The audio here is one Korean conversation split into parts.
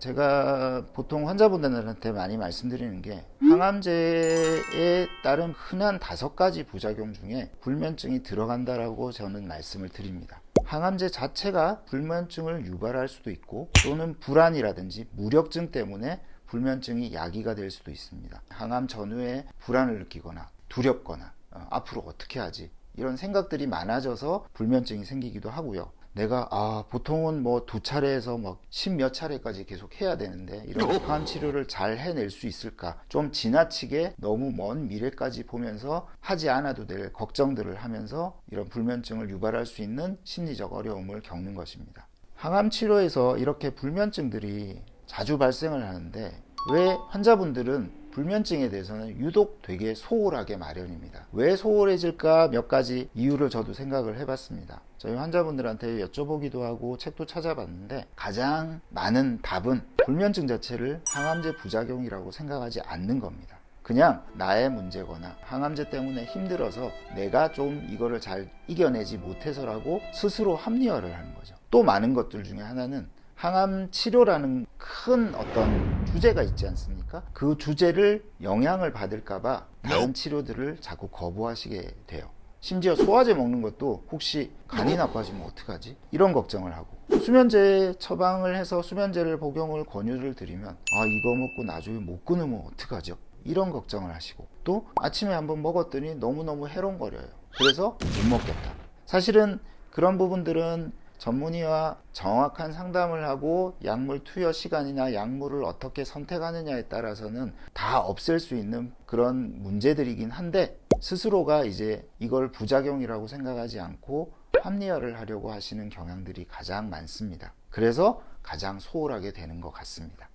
제가 보통 환자분들한테 많이 말씀드리는 게 항암제에 따른 흔한 5가지 부작용 중에 불면증이 들어간다라고 저는 말씀을 드립니다. 항암제 자체가 불면증을 유발할 수도 있고 또는 불안이라든지 무력증 때문에 불면증이 야기가 될 수도 있습니다. 항암 전후에 불안을 느끼거나 두렵거나 앞으로 어떻게 하지? 이런 생각들이 많아져서 불면증이 생기기도 하고요. 내가 보통은 뭐 2차례에서 막 10몇 차례까지 계속 해야 되는데 이런 항암 치료를 잘 해낼 수 있을까? 좀 지나치게 너무 먼 미래까지 보면서 하지 않아도 될 걱정들을 하면서 이런 불면증을 유발할 수 있는 심리적 어려움을 겪는 것입니다. 항암 치료에서 이렇게 불면증들이 자주 발생을 하는데 왜 환자분들은 불면증에 대해서는 유독 되게 소홀하게 마련입니다. 왜 소홀해질까 몇 가지 이유를 저도 생각을 해봤습니다. 저희 환자분들한테 여쭤보기도 하고 책도 찾아봤는데 가장 많은 답은 불면증 자체를 항암제 부작용이라고 생각하지 않는 겁니다. 그냥 나의 문제거나 항암제 때문에 힘들어서 내가 좀 이거를 잘 이겨내지 못해서라고 스스로 합리화를 하는 거죠. 또 많은 것들 중에 하나는 항암 치료라는 큰 어떤 주제가 있지 않습니까? 그 주제를 영향을 받을까봐 다른 치료들을 자꾸 거부하시게 돼요. 심지어 소화제 먹는 것도 혹시 간이 나빠지면 어떡하지? 이런 걱정을 하고 수면제 처방을 해서 수면제를 복용을 권유를 드리면 이거 먹고 나중에 못 끊으면 어떡하죠? 이런 걱정을 하시고 또 아침에 한번 먹었더니 너무너무 해롱거려요. 그래서 못 먹겠다. 사실은 그런 부분들은 전문의와 정확한 상담을 하고 약물 투여 시간이나 약물을 어떻게 선택하느냐에 따라서는 다 없앨 수 있는 그런 문제들이긴 한데 스스로가 이제 이걸 부작용이라고 생각하지 않고 합리화를 하려고 하시는 경향들이 가장 많습니다. 그래서 가장 소홀하게 되는 것 같습니다.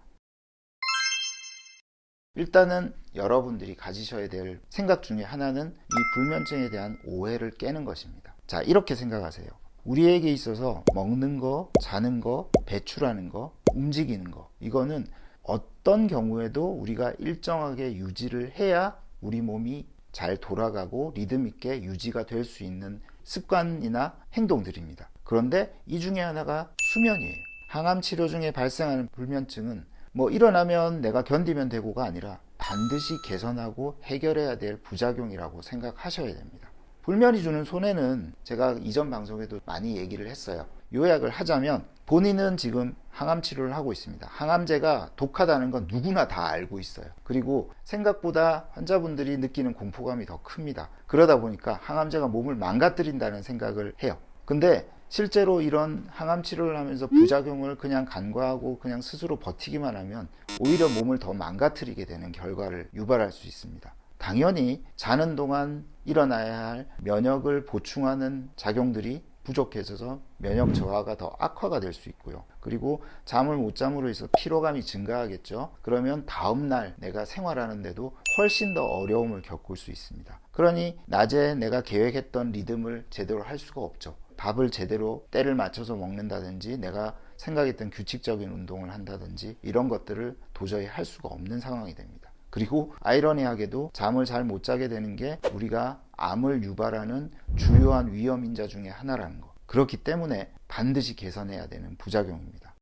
일단은 여러분들이 가지셔야 될 생각 중에 하나는 이 불면증에 대한 오해를 깨는 것입니다. 자, 이렇게 생각하세요. 우리에게 있어서 먹는 거, 자는 거, 배출하는 거, 움직이는 거 이거는 어떤 경우에도 우리가 일정하게 유지를 해야 우리 몸이 잘 돌아가고 리듬 있게 유지가 될 수 있는 습관이나 행동들입니다. 그런데 이 중에 하나가 수면이에요. 항암 치료 중에 발생하는 불면증은 뭐 일어나면 내가 견디면 되고가 아니라 반드시 개선하고 해결해야 될 부작용이라고 생각하셔야 됩니다. 불면이 주는 손해는 제가 이전 방송에도 많이 얘기를 했어요. 요약을 하자면 본인은 지금 항암 치료를 하고 있습니다. 항암제가 독하다는 건 누구나 다 알고 있어요. 그리고 생각보다 환자분들이 느끼는 공포감이 더 큽니다. 그러다 보니까 항암제가 몸을 망가뜨린다는 생각을 해요. 근데 실제로 이런 항암 치료를 하면서 부작용을 그냥 간과하고 그냥 스스로 버티기만 하면 오히려 몸을 더 망가뜨리게 되는 결과를 유발할 수 있습니다. 당연히 자는 동안 일어나야 할 면역을 보충하는 작용들이 부족해져서 면역 저하가 더 악화가 될 수 있고요. 그리고 잠을 못 잠으로 해서 피로감이 증가하겠죠. 그러면 다음날 내가 생활하는데도 훨씬 더 어려움을 겪을 수 있습니다. 그러니 낮에 내가 계획했던 리듬을 제대로 할 수가 없죠. 밥을 제대로 때를 맞춰서 먹는다든지 내가 생각했던 규칙적인 운동을 한다든지 이런 것들을 도저히 할 수가 없는 상황이 됩니다. 그리고 아이러니하게도 잠을 잘 못 자게 되는 게 우리가 암을 유발하는 주요한 위험 인자 중에 하나라는 거. 그렇기 때문에 반드시 개선해야 되는 부작용입니다.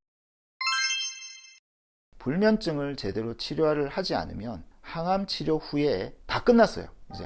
불면증을 제대로 치료를 하지 않으면 항암 치료 후에 다 끝났어요. 이제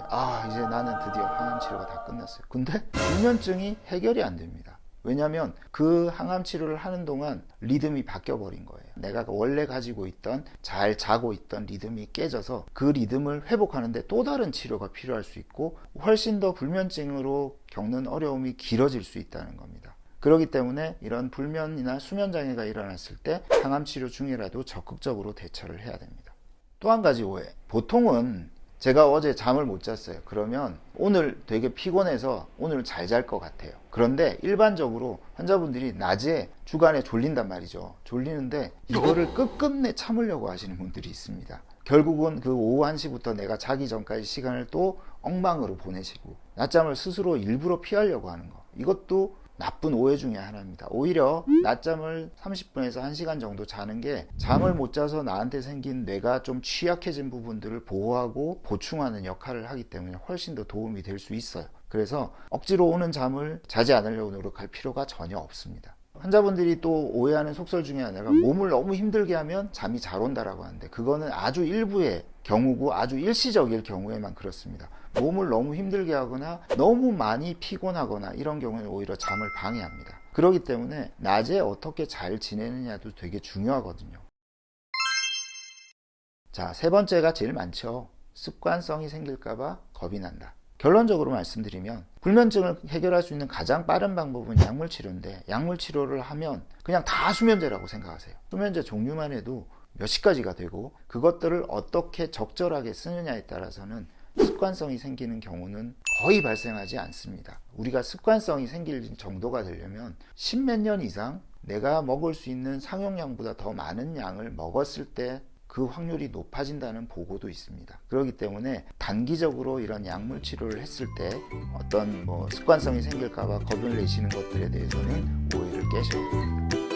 나는 드디어 항암 치료가 다 끝났어요. 근데 불면증이 해결이 안 됩니다. 왜냐하면 그 항암 치료를 하는 동안 리듬이 바뀌어 버린 거예요. 내가 원래 가지고 있던 잘 자고 있던 리듬이 깨져서 그 리듬을 회복하는데 또 다른 치료가 필요할 수 있고 훨씬 더 불면증으로 겪는 어려움이 길어질 수 있다는 겁니다. 그렇기 때문에 이런 불면이나 수면 장애가 일어났을 때 항암 치료 중이라도 적극적으로 대처를 해야 됩니다. 또 한 가지 오해. 보통은 제가 어제 잠을 못 잤어요. 그러면 오늘 되게 피곤해서 오늘 잘 잘 것 같아요. 그런데 일반적으로 환자분들이 낮에 주간에 졸린단 말이죠. 졸리는데 이거를 끝끝내 참으려고 하시는 분들이 있습니다. 결국은 그 오후 1시부터 내가 자기 전까지 시간을 또 엉망으로 보내시고 낮잠을 스스로 일부러 피하려고 하는 거. 이것도 나쁜 오해 중에 하나입니다. 오히려 낮잠을 30분에서 1시간 정도 자는 게 잠을 못 자서 나한테 생긴 뇌가 좀 취약해진 부분들을 보호하고 보충하는 역할을 하기 때문에 훨씬 더 도움이 될 수 있어요. 그래서 억지로 오는 잠을 자지 않으려고 노력할 필요가 전혀 없습니다. 환자분들이 또 오해하는 속설 중에 하나가 몸을 너무 힘들게 하면 잠이 잘 온다라고 하는데, 그거는 아주 일부의 경우고 아주 일시적일 경우에만 그렇습니다. 몸을 너무 힘들게 하거나 너무 많이 피곤하거나 이런 경우는 오히려 잠을 방해합니다. 그렇기 때문에 낮에 어떻게 잘 지내느냐도 되게 중요하거든요. 자, 세 번째가 제일 많죠. 습관성이 생길까봐 겁이 난다. 결론적으로 말씀드리면 불면증을 해결할 수 있는 가장 빠른 방법은 약물 치료인데, 약물 치료를 하면 그냥 다 수면제라고 생각하세요. 수면제 종류만 해도 몇십 가지가 되고, 그것들을 어떻게 적절하게 쓰느냐에 따라서는 습관성이 생기는 경우는 거의 발생하지 않습니다. 우리가 습관성이 생길 정도가 되려면 십몇 년 이상 내가 먹을 수 있는 상용량보다 더 많은 양을 먹었을 때 그 확률이 높아진다는 보고도 있습니다. 그렇기 때문에 단기적으로 이런 약물 치료를 했을 때 어떤 습관성이 생길까봐 겁을 내시는 것들에 대해서는 오해를 깨셔야 됩니다.